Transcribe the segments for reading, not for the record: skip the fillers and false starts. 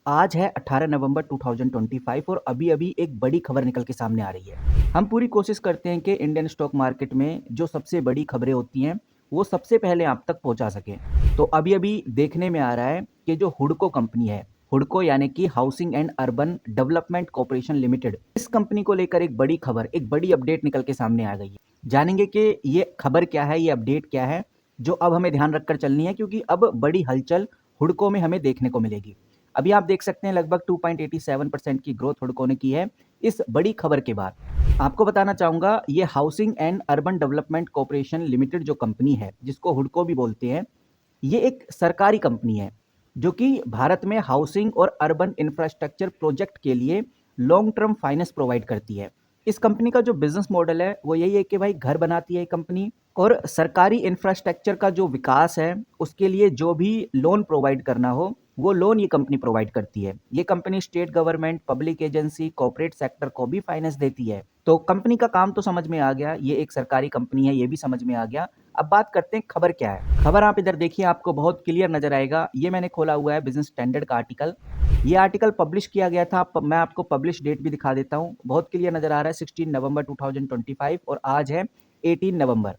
आज है 18 नवंबर 2025 और अभी-अभी एक बड़ी खबर निकल के सामने आ रही है। हम पूरी कोशिश करते हैं कि इंडियन स्टॉक मार्केट में जो सबसे बड़ी खबरें होती हैं, वो सबसे पहले आप तक पहुँचा सकें। तो अभी-अभी देखने में आ रहा है कि जो हुडको कंपनी है, हुडको यानी कि housing and urban development corporation limited, इस कंपनी को लेकर एक बड़ी खबर, एक बड़ी अपडेट निकल के सामने आ गई है। जानेंगे कि ये खबर क्या है, ये अपडेट क्या है, जो अब हमें ध्यान रखकर चलनी है क्योंकि अब बड़ी हलचल हुडको में हमें देखने को मिलेगी। अभी आप देख सकते हैं लगभग 2.87% की ग्रोथ हुडको ने की है इस बड़ी खबर के बाद। आपको बताना चाहूँगा ये housing and urban development corporation limited जो कंपनी है, जिसको हुडको भी बोलते हैं, ये एक सरकारी कंपनी है, जो कि भारत में हाउसिंग और अर्बन इंफ्रास्ट्रक्चर प्रोजेक्ट के लिए लॉन्ग टर्म फाइनेंस प्रोवाइड करती है। इस कंपनी का जो बिज़नेस मॉडल है, वो यही है कि भाई घर बनाती है ये कंपनी और सरकारी इंफ्रास्ट्रक्चर का जो विकास है, उसके लिए जो भी लोन प्रोवाइड करना हो, वो लोन ये कंपनी प्रोवाइड करती है। ये company state government, public agency, corporate sector को भी फाइनेंस देती है। तो कंपनी का काम तो समझ में आ गया, ये एक सरकारी कंपनी है, ये भी समझ में आ गया। अब बात करते हैं खबर क्या है। खबर आप इधर देखिए, आपको बहुत क्लियर नज़र आएगा। ये मैंने खोला हुआ है बिज़नेस स्टैंडर्ड का आर्टिकल। ये आर्टिकल पब्लिश किया गया था, मैं आपको पब्लिश डेट भी दिखा देता हूँ। बहुत क्लियर नज़र आ रहा है 16 नवंबर 2025 और आज है 18 नवंबर।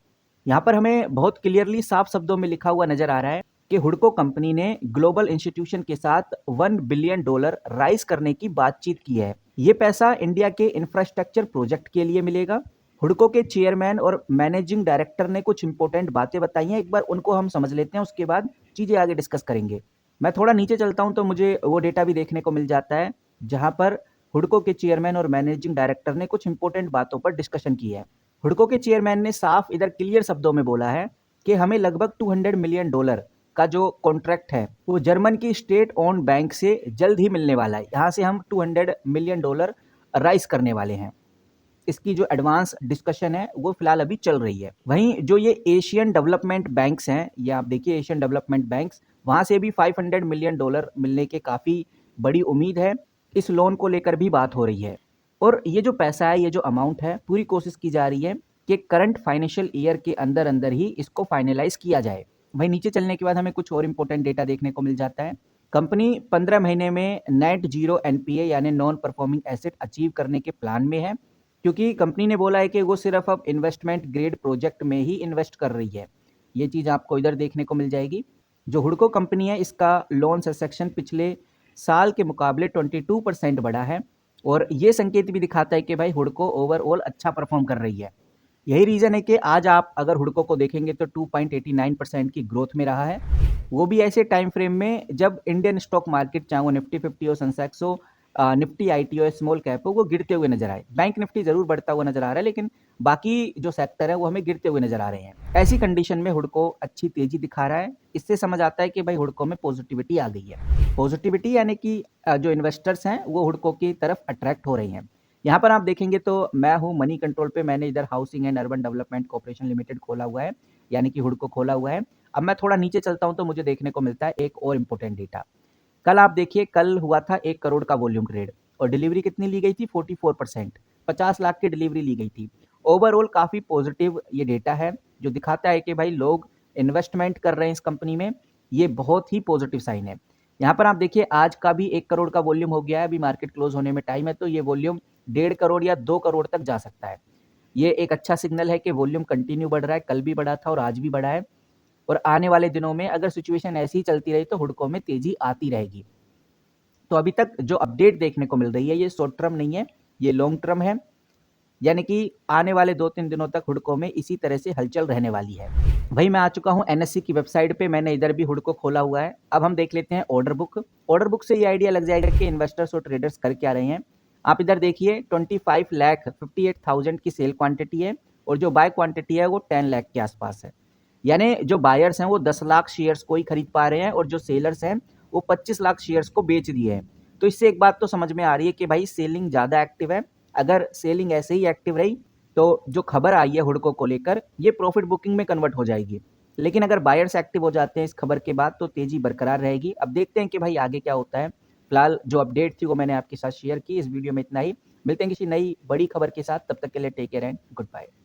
यहाँ पर हमें बहुत क्लियरली साफ शब्दों में लिखा हुआ नज़र आ रहा है कि हुडको कंपनी ने ग्लोबल इंस्टीट्यूशन के साथ $1 बिलियन राइज करने की बातचीत की है। ये पैसा इंडिया के इंफ्रास्ट्रक्चर प्रोजेक्ट के लिए मिलेगा। हुडको के चेयरमैन और मैनेजिंग डायरेक्टर ने कुछ इंपॉर्टेंट बातें बताई हैं, एक बार उनको हम समझ लेते हैं, उसके बाद चीज़ें आगे डिस्कस करेंगे। मैं थोड़ा नीचे चलता हूं तो मुझे वो डेटा भी देखने को मिल जाता है, जहां पर हुडको के चेयरमैन और मैनेजिंग डायरेक्टर ने कुछ इंपॉर्टेंट बातों पर डिस्कशन की है। हुडको के चेयरमैन ने साफ इधर क्लियर शब्दों में बोला है कि हमें लगभग $200 मिलियन का जो कॉन्ट्रैक्ट है, वो जर्मन की स्टेट ओन्ड बैंक से जल्द ही मिलने वाला है। यहाँ से हम $200 मिलियन राइज करने वाले हैं। इसकी जो एडवांस डिस्कशन है वो फिलहाल अभी चल रही है। वहीं जो ये एशियन डेवलपमेंट बैंक्स हैं, ये आप देखिए एशियन डेवलपमेंट बैंक्स, वहाँ से भी $500 मिलियन मिलने के काफ़ी बड़ी उम्मीद है। इस लोन को लेकर भी बात हो रही है और ये जो पैसा है, ये जो अमाउंट है, पूरी कोशिश की जा रही है कि करंट फाइनेंशियल ईयर के अंदर अंदर ही इसको फाइनलाइज किया जाए। वहीं नीचे चलने के बाद हमें कुछ और इंपॉर्टेंट डेटा देखने को मिल जाता है। कंपनी 15 महीने में नेट जीरो एनपीए यानी नॉन परफॉर्मिंग एसेट अचीव करने के प्लान में है, क्योंकि कंपनी ने बोला है कि वो सिर्फ अब इन्वेस्टमेंट ग्रेड प्रोजेक्ट में ही इन्वेस्ट कर रही है। ये चीज़ आपको इधर देखने को मिल जाएगी। जो हुडको कंपनी है, इसका लोन सेक्शन पिछले साल के मुकाबले 22% बढ़ा है और ये संकेत भी दिखाता है कि भाई हुडको ओवरऑल अच्छा परफॉर्म कर रही है। यही रीज़न है कि आज आप अगर हुडको को देखेंगे तो 2.89% की ग्रोथ में रहा है, वो भी ऐसे टाइम फ्रेम में जब इंडियन स्टॉक मार्केट, चाहे वो निफ्टी 50 हो, सेंसेक्स हो, निफ्टी आईटी हो, स्मॉल कैप हो, वो गिरते हुए नजर आए। बैंक निफ्टी जरूर बढ़ता हुआ नजर आ रहा है, लेकिन बाकी जो सेक्टर है वो हमें गिरते हुए नजर आ रहे हैं। ऐसी कंडीशन में हुडको अच्छी तेजी दिखा रहा है। इससे समझ आता है कि भाई हुडको में पॉजिटिविटी आ गई है। पॉजिटिविटी यानी कि जो इन्वेस्टर्स हैं वो हुडको की तरफ अट्रैक्ट हो रहे हैं। यहाँ पर आप देखेंगे तो मैं हूँ मनी कंट्रोल पे, मैंने इधर housing and urban development corporation limited खोला हुआ है, यानी कि हुडको खोला हुआ है। अब मैं थोड़ा नीचे चलता हूँ तो मुझे देखने को मिलता है एक और इम्पोर्टेंट डेटा। कल आप देखिए, कल हुआ था 1 करोड़ का वॉल्यूम ट्रेड और डिलीवरी कितनी ली गई थी? 44%, 50 लाख की डिलीवरी ली गई थी। ओवरऑल काफ़ी पॉजिटिव ये डेटा है, जो दिखाता है कि भाई लोग इन्वेस्टमेंट कर रहे हैं इस कंपनी में। ये बहुत ही पॉजिटिव साइन है। यहाँ पर आप देखिए आज का भी 1 करोड़ का वॉल्यूम हो गया है, अभी मार्केट क्लोज होने में टाइम है, तो ये वॉल्यूम 1.5 करोड़ या 2 करोड़ तक जा सकता है। ये एक अच्छा सिग्नल है कि वॉल्यूम कंटिन्यू बढ़ रहा है, कल भी बढ़ा था और आज भी बढ़ा है और आने वाले दिनों में अगर सिचुएशन ऐसी ही चलती रही तो हुडको में तेजी आती रहेगी। तो अभी तक जो अपडेट देखने को मिल रही है, ये शॉर्ट टर्म नहीं है, ये लॉन्ग टर्म है, यानी कि आने वाले 2-3 दिनों तक हुडको में इसी तरह से हलचल रहने वाली है। वहीं मैं आ चुका हूं एनएससी की वेबसाइट पे, मैंने इधर भी हुडको खोला हुआ है। अब हम देख लेते हैं ऑर्डर बुक। ऑर्डर बुक से ये आइडिया लग जाएगा कि इन्वेस्टर्स और ट्रेडर्स कर क्या रहे हैं। आप इधर देखिए 25,58,000 की सेल क्वांटिटी है और जो बाय क्वांटिटी है वो 10 लाख के आसपास है। यानी जो बायर्स हैं वो 10 लाख शेयर्स को ही खरीद पा रहे हैं और जो सेलर्स हैं वो 25 लाख शेयर्स को बेच दिए हैं। तो इससे एक बात तो समझ में आ रही है कि भाई सेलिंग ज़्यादा एक्टिव है। अगर सेलिंग ऐसे ही एक्टिव रही तो जो खबर आई है हुडको को लेकर, ये प्रॉफिट बुकिंग में कन्वर्ट हो जाएगी। लेकिन अगर बायर्स एक्टिव हो जाते हैं इस खबर के बाद तो तेजी बरकरार रहेगी। अब देखते हैं कि भाई आगे क्या होता है। फिलहाल जो अपडेट थी वो मैंने आपके साथ शेयर की। इस वीडियो में इतना ही। मिलते हैं किसी नई बड़ी खबर के साथ, तब तक के लिए take care and good bye.